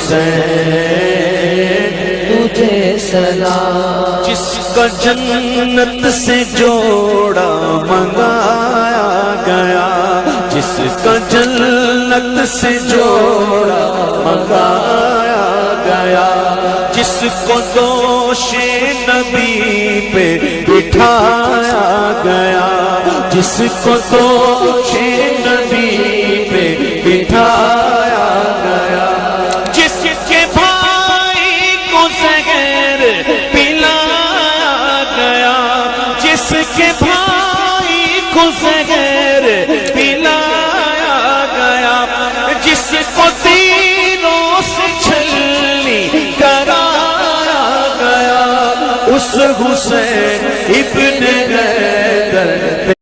حسین تجھے سلام، جس کا جنت سے جوڑا منگایا گیا، جس کا جنت سے جوڑا منگایا گیا، جس کو دوش نبی پہ بٹھایا گیا، جس کو دوش نبی پہ بٹھایا گیا، جس کے بھائی کو زہر پلایا گیا، جس کے بھائی کو زہر پلایا گیا، جس کو تیروں سے چھلنی کرایا گیا، اس حسین ابن حیدر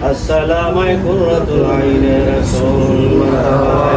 السلام علیکم ورحمۃ اللہ رسول